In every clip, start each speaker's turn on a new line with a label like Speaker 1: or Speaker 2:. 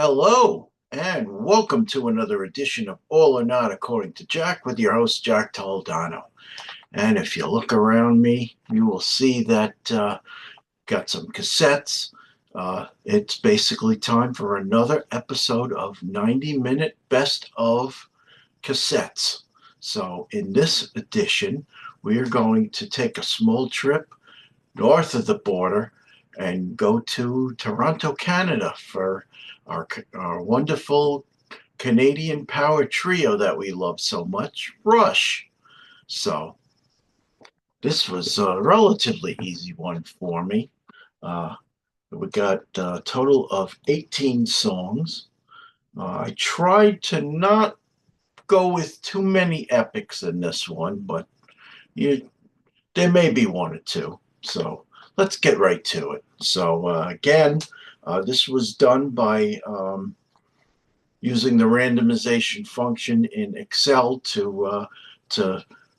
Speaker 1: Hello, and welcome to another edition of All or Not According to Jack with your host, Jack Toledano. And if you look around me, you will see that got some cassettes. It's basically time for another episode of 90-minute best of cassettes. So in this edition, we are going to take a small trip north of the border and go to Toronto, Canada for our wonderful Canadian power trio that we love so much, Rush. So this was a relatively easy one for me. Uh, we got a total of 18 songs. I tried to not go with too many epics in this one, but you, there may be one or two. So let's get right to it. So again, this was done by using the randomization function in Excel to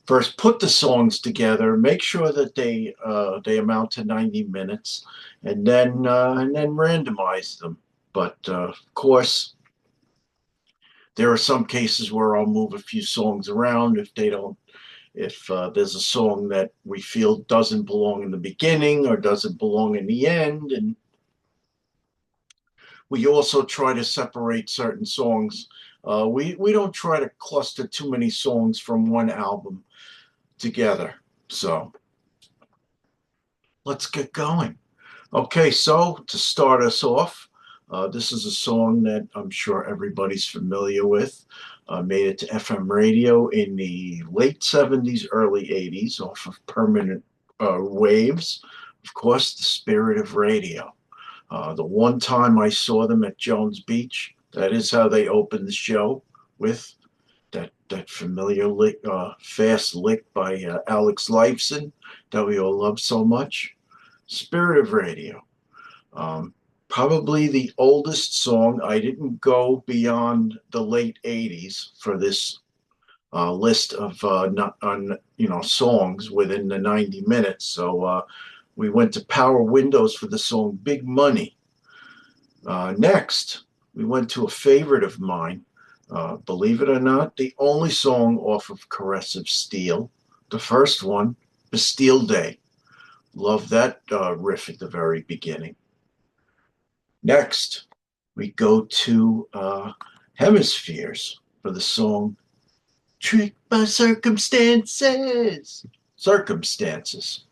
Speaker 1: first put the songs together, make sure that they amount to 90 minutes, and then randomize them. But of course, there are some cases where I'll move a few songs around if there's a song that we feel doesn't belong in the beginning or doesn't belong in the end. And we also try to separate certain songs. We don't try to cluster too many songs from one album together. So let's get going. Okay, so to start us off, this is a song that I'm sure everybody's familiar with. Made it to FM radio in the late 70s, early 80s off of permanent waves. Of course, the Spirit of Radio. The one time I saw them at Jones Beach, that is how they opened the show with that familiar lick, fast lick by Alex Lifeson that we all love so much. Spirit of Radio. Um, Probably the oldest song. I didn't go beyond the late 80s for this list of not on songs within the 90 minutes. So we went to Power Windows for the song Big Money. Next, we went to a favorite of mine. Believe it or not, the only song off of Caressive Steel, the first one, Bastille Day. Love that riff at the very beginning. Next, we go to Hemispheres for the song Tricked by Circumstances. Circumstances.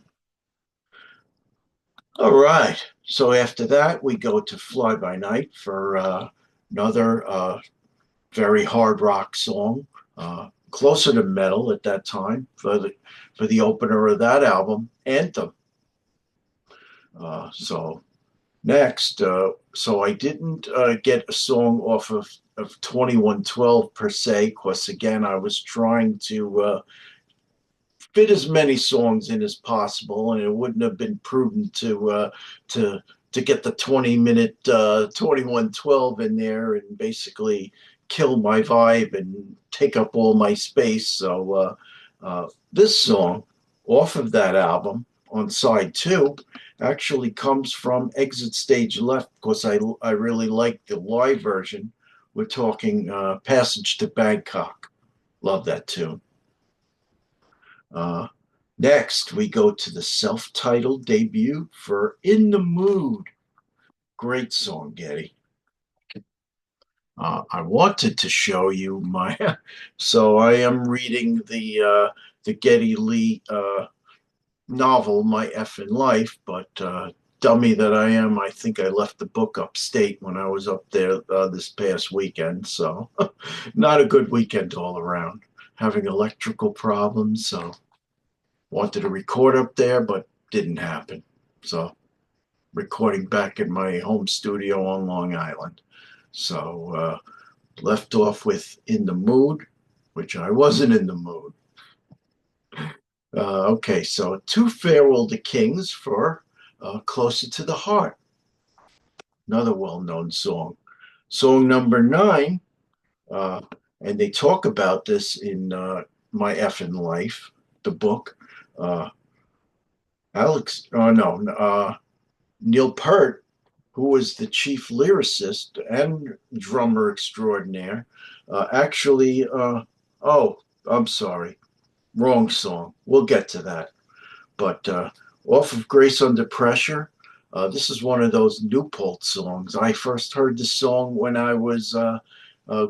Speaker 1: All right. So after that, we go to Fly By Night for another very hard rock song, closer to metal at that time for the opener of that album, Anthem. So next, so I didn't get a song off of 2112 per se, because again, I was trying to fit as many songs in as possible, and it wouldn't have been prudent to get the 20-minute 2112 in there and basically kill my vibe and take up all my space. So this song off of that album on side two actually comes from Exit Stage Left, because I really like the live version. We're talking Passage to Bangkok. Love that tune. Uh, Next, we go to the self-titled debut for In the Mood. Great song, Getty. I wanted to show you my, so I am reading the Geddy Lee novel, My Effin' Life, but dummy that I am, I think I left the book upstate when I was up there this past weekend. So not a good weekend all around. Having electrical problems, so wanted to record up there, but didn't happen. So recording back in my home studio on Long Island. So left off with In the Mood, which I wasn't in the mood. Okay, so To Farewell to Kings for Closer to the Heart. Another well-known song. Song number 9, and they talk about this in My Effin' Life, the book. Neil Peart, who was the chief lyricist and drummer extraordinaire, actually, oh, I'm sorry, wrong song. We'll get to that. But off of Grace Under Pressure, this is one of those Newport songs. I first heard the song when I was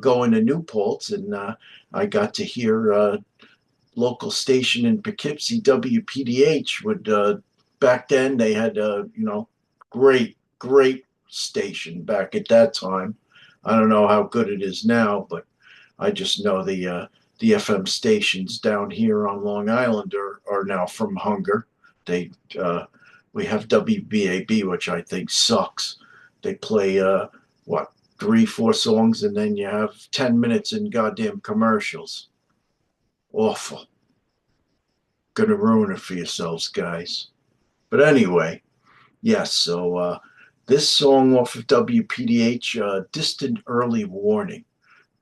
Speaker 1: going to Newport's, and I got to hear local station in Poughkeepsie, WPDH. Would back then they had great station back at that time. I don't know how good it is now, but I just know the FM stations down here on Long Island are now from Hunger. They we have WBAB, which I think sucks. They play what, three, four songs, and then you have 10 minutes in goddamn commercials. Awful. Gonna ruin it for yourselves, guys. But anyway, yes. So this song off of WPDH, "Distant Early Warning."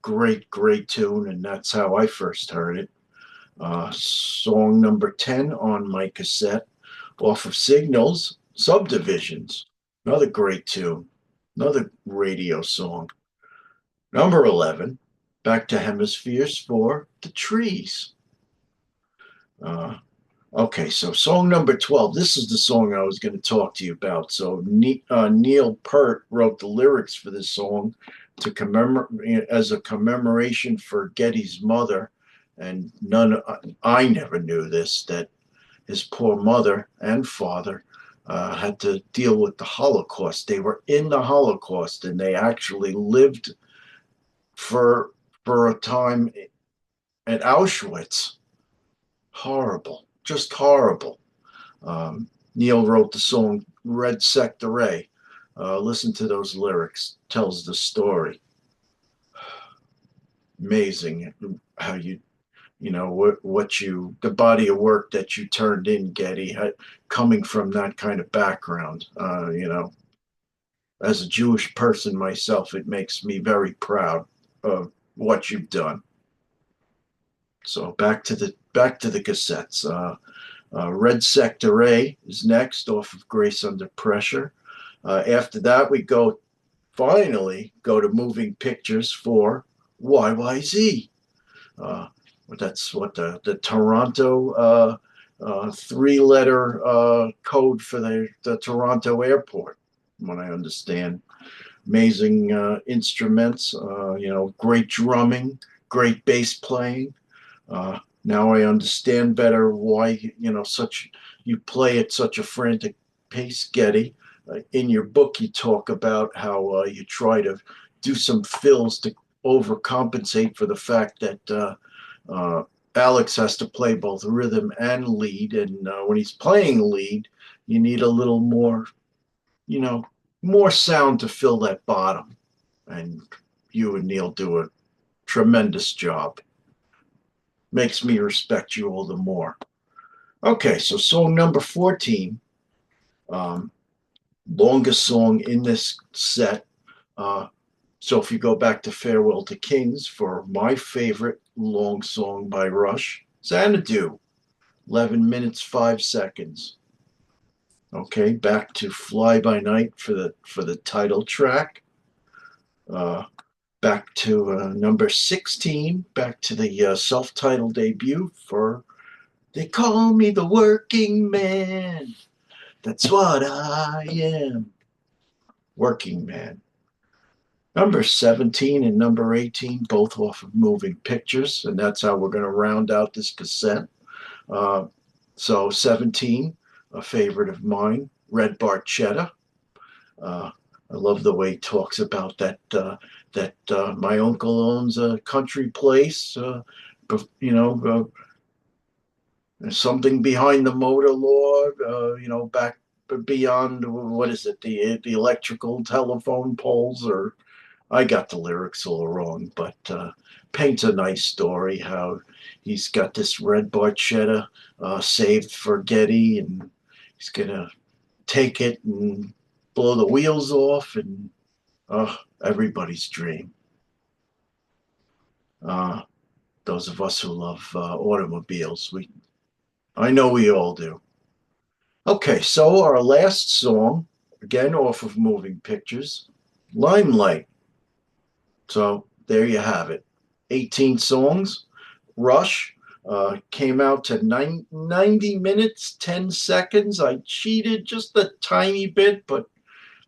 Speaker 1: Great tune, and that's how I first heard it. Song number 10 on my cassette off of Signals, "Subdivisions." Another great tune, another radio song. Number 11, back to Hemispheres for "The Trees." Uh, okay, so song number 12. This is the song I was going to talk to you about. So Neil Peart wrote the lyrics for this song to commemorate as a commemoration for Getty's mother, and I never knew this, that his poor mother and father had to deal with the Holocaust. They were in the Holocaust, and they actually lived for a time at Auschwitz. Horrible, just horrible. Neil wrote the song "Red Sector A." Listen to those lyrics. Tells the story. Amazing how the body of work that you turned in, Getty, coming from that kind of background. As a Jewish person myself, it makes me very proud of what you've done. So back to the cassettes. "Red Sector A" is next off of Grace Under Pressure. After that, we finally go to Moving Pictures for YYZ. That's what the Toronto three-letter code for the Toronto airport, from what I understand. Amazing instruments, great drumming, great bass playing. Now I understand better why you play at such a frantic pace, Getty. In your book, you talk about how you try to do some fills to overcompensate for the fact that Alex has to play both rhythm and lead, and when he's playing lead, you need a little more, more sound to fill that bottom. And you and Neil do a tremendous job. Makes me respect you all the more. Okay, so song number 14, longest song in this set. So if you go back to "Farewell to Kings" for my favorite long song by Rush, "Xanadu," 11 minutes 5 seconds. Okay, back to "Fly By Night" for the title track. Back to number 16, back to the self-titled debut for "They Call Me the Working Man. That's what I am." Working Man. Number 17 and number 18, both off of Moving Pictures, and that's how we're going to round out this cassette. So 17, a favorite of mine, "Red Barchetta." I love the way he talks about that my uncle owns a country place, something behind the motor law, back beyond, what is it, the electrical telephone poles, or I got the lyrics all wrong, but paints a nice story how he's got this red Barchetta saved for Getty, and he's gonna take it and blow the wheels off, and everybody's dream. Those of us who love automobiles, I know we all do. Okay, so our last song again off of Moving Pictures, Limelight. So there you have it. 18 songs. Rush came out to 90 minutes, 10 seconds. I cheated just a tiny bit, but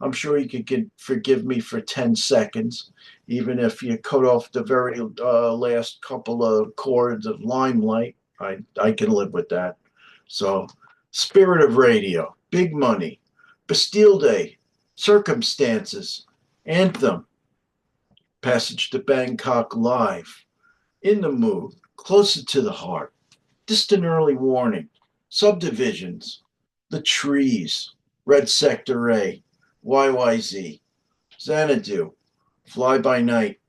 Speaker 1: I'm sure you could forgive me for 10 seconds, even if you cut off the very last couple of chords of Limelight. I can live with that. So, Spirit of Radio, Big Money, Bastille Day, Circumstances, Anthem, Passage to Bangkok Live, In the Mood, Closer to the Heart, Distant Early Warning, Subdivisions, The Trees, Red Sector A, YYZ, Xanadu, Fly By Night,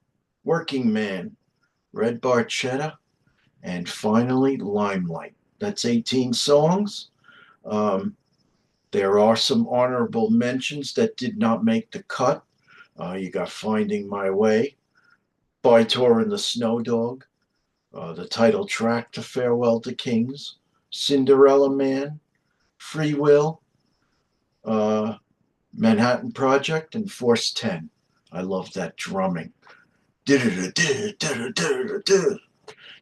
Speaker 1: Working Man, Red Barchetta, and finally Limelight. That's 18 songs. Um, there are some honorable mentions that did not make the cut. You got Finding My Way, Bytor and the Snow Dog, the title track to Farewell to Kings, Cinderella Man, Free Will, uh, Manhattan Project, and Force 10. I love that drumming.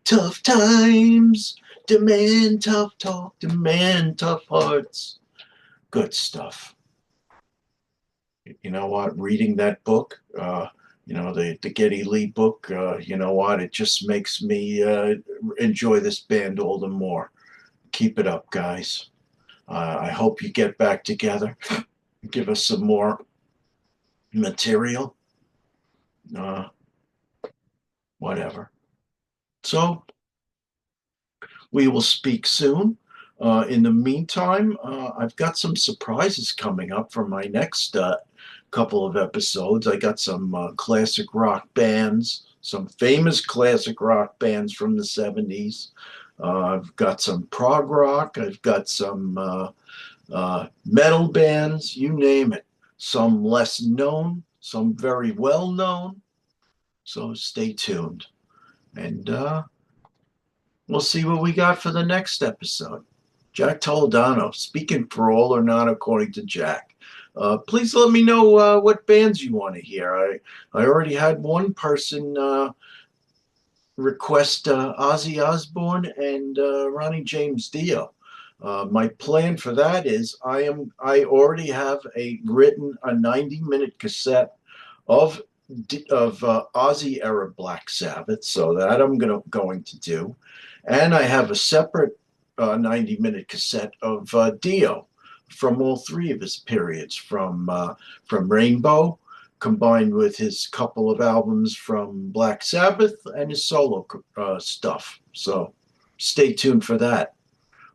Speaker 1: Tough times demand tough talk, demand tough hearts. Good stuff. You know what? Reading that book, the Geddy Lee book, you know what? It just makes me enjoy this band all the more. Keep it up, guys. I hope you get back together. Give us some more material. Whatever. So we will speak soon. In the meantime, I've got some surprises coming up for my next couple of episodes. I got some classic rock bands, some famous classic rock bands from the 70s. I've got some prog rock. I've got some metal bands, you name it. Some less known, some very well known. So stay tuned. And we'll see what we got for the next episode. Jack Toledano, speaking for all or not according to Jack. Please let me know what bands you want to hear. I already had one person request Ozzy Osbourne and Ronnie James Dio. My plan for that is I already have written a 90-minute cassette of Ozzy era Black Sabbath, so that I'm going to do, and I have a separate 90-minute cassette of Dio from all three of his periods, from Rainbow, combined with his couple of albums from Black Sabbath and his solo stuff. So stay tuned for that.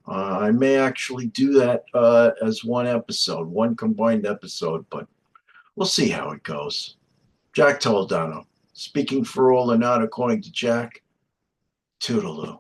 Speaker 1: I may actually do that as one combined episode, but we'll see how it goes. Jack Toledano, speaking for all and not according to Jack. Toodaloo.